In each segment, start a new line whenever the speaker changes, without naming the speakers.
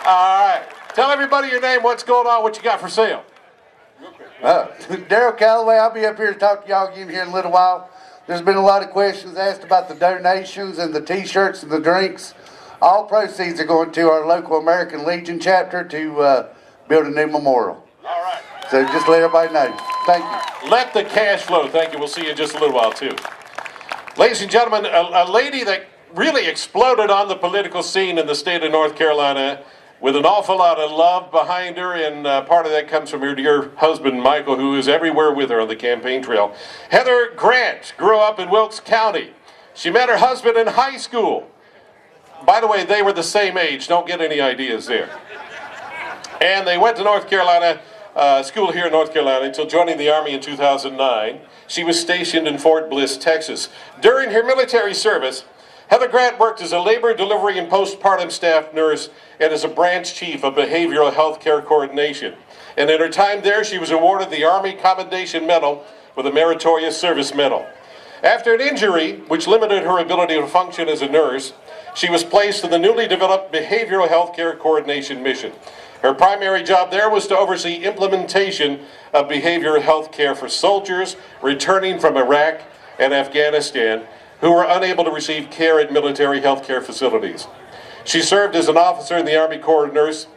All right. Tell everybody your name, what's going on, what you got for sale.
Daryl Calloway, I'll be up here to talk to y'all again here in a little while. There's been a lot of questions asked about the donations and the t-shirts and the drinks. All proceeds are going to our local American Legion chapter to build a new memorial.
All right.
So just let everybody know. Thank you.
Let the cash flow. Thank you. We'll see you in just a little while, too. Ladies and gentlemen, a lady that really exploded on the political scene in the state of North Carolina with an awful lot of love behind her, and part of that comes from her dear husband, Michael, who is everywhere with her on the campaign trail. Heather Grant grew up in Wilkes County. She met her husband in high school. By the way, they were the same age. Don't get any ideas there. And they went to North Carolina, school here in North Carolina, until joining the Army in 2009. She was stationed in Fort Bliss, Texas. During her military service, Heather Grant worked as a labor, delivery, and postpartum staff nurse and as a branch chief of behavioral health care coordination. And in her time there, she was awarded the Army Commendation Medal with a Meritorious Service Medal. After an injury, which limited her ability to function as a nurse, she was placed in the newly developed Behavioral Health Care Coordination mission. Her primary job there was to oversee implementation of behavioral health care for soldiers returning from Iraq and Afghanistan who were unable to receive care at military health care facilities. She served as an officer in the Army Corps of Nurse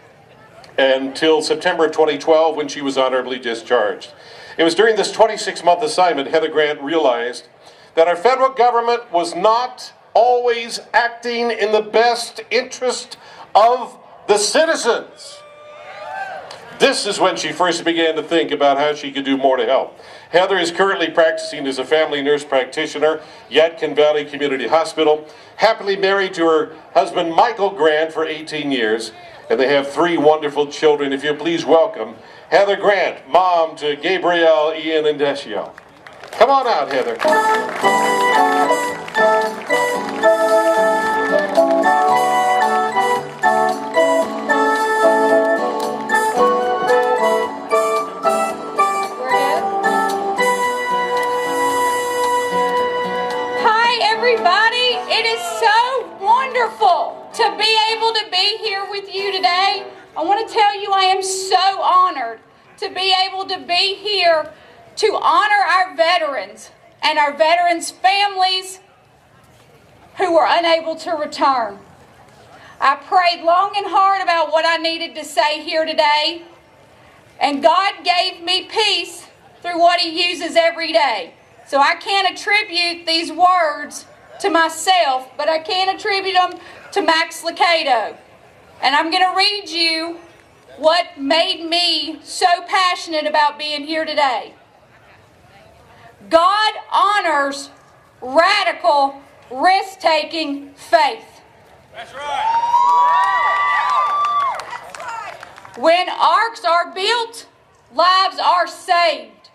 until September 2012 when she was honorably discharged. It was during this 26-month assignment Heather Grant realized that our federal government was not always acting in the best interest of the citizens. This is when she first began to think about how she could do more to help. Heather is currently practicing as a family nurse practitioner, Yadkin Valley Community Hospital, happily married to her husband Michael Grant for 18 years, and they have 3 wonderful children. If you please welcome Heather Grant, mom to Gabrielle, Ian, and Decio. Come on out, Heather.
It is so wonderful to be able to be here with you today. I want to tell you I am so honored to be able to be here to honor our veterans and our veterans' families who were unable to return. I prayed long and hard about what I needed to say here today, and God gave me peace through what He uses every day. So I can't attribute these words to myself, but I can attribute them to Max Lucado. And I'm going to read you what made me so passionate about being here today. God honors radical, risk-taking faith.
That's right.
When arks are built, lives are saved.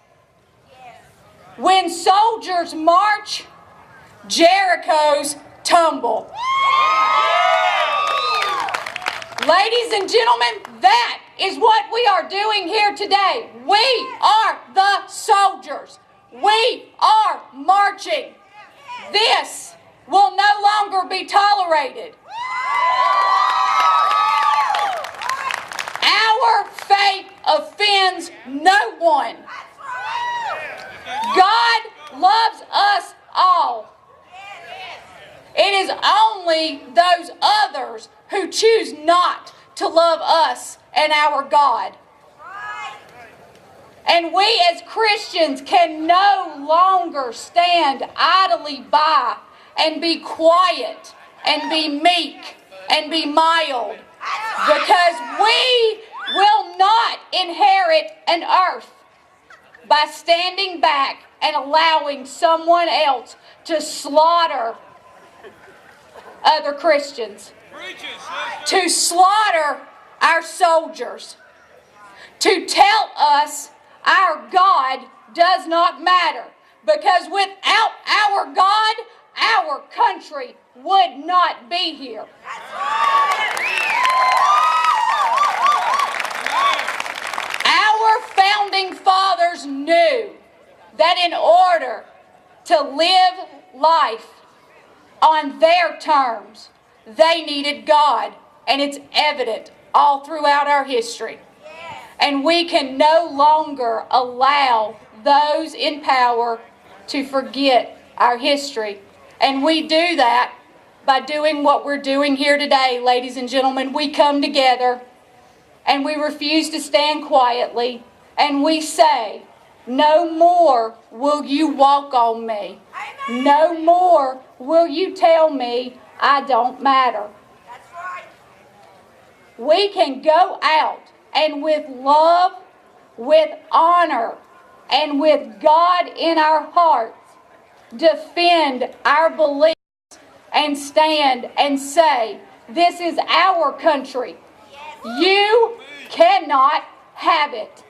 When soldiers march, Jerichos tumble. Ladies and gentlemen, that is what we are doing here today. We are the soldiers. We are marching. This will no longer be tolerated. Our faith offends no one. God loves us all. It is only those others who choose not to love us and our God. And we as Christians can no longer stand idly by and be quiet and be meek and be mild, because we will not inherit an earth by standing back and allowing someone else to slaughter other Christians, to slaughter our soldiers, to tell us our God does not matter, because without our God, our country would not be here. Our founding fathers knew that in order to live life on their terms, they needed God, and it's evident all throughout our history. And we can no longer allow those in power to forget our history. And we do that by doing what we're doing here today, ladies and gentlemen. We come together and we refuse to stand quietly, and we say, no more will you walk on me. No more will you tell me I don't matter.
That's right.
We can go out and with love, with honor, and with God in our hearts, defend our beliefs and stand and say, this is our country. You cannot have it.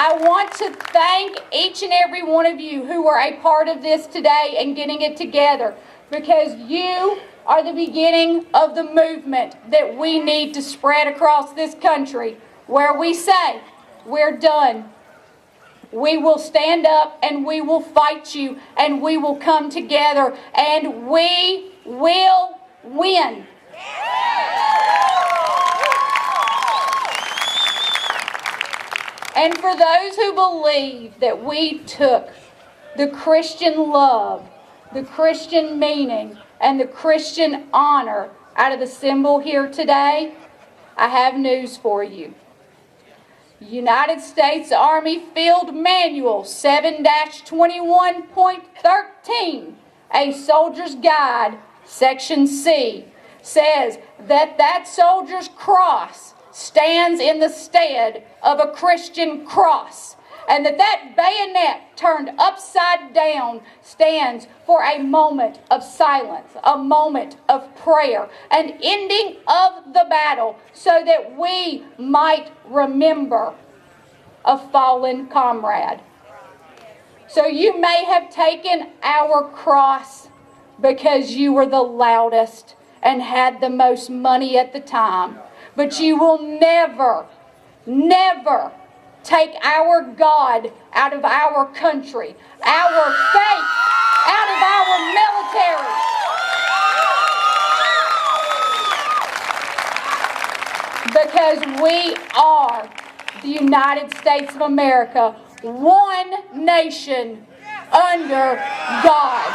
I want to thank each and every one of you who were a part of this today and getting it together, because you are the beginning of the movement that we need to spread across this country, where we say, we're done. We will stand up and we will fight you, and we will come together and we will win. And for those who believe that we took the Christian love, the Christian meaning, and the Christian honor out of the symbol here today, I have news for you. United States Army Field Manual 7-21.13, a soldier's guide, Section C, says that soldier's cross stands in the stead of a Christian cross, and that bayonet turned upside down stands for a moment of silence, a moment of prayer, an ending of the battle, so that we might remember a fallen comrade. So you may have taken our cross because you were the loudest and had the most money at the time, but you will never, never take our God out of our country, our faith out of our military. Because we are the United States of America, one nation under God.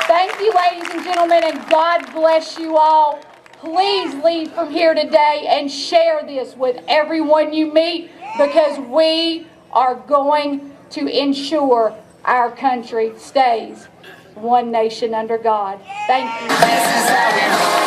Thank you, ladies and gentlemen, and God bless you all. Please leave from here today and share this with everyone you meet, because we are going to ensure our country stays one nation under God. Thank you.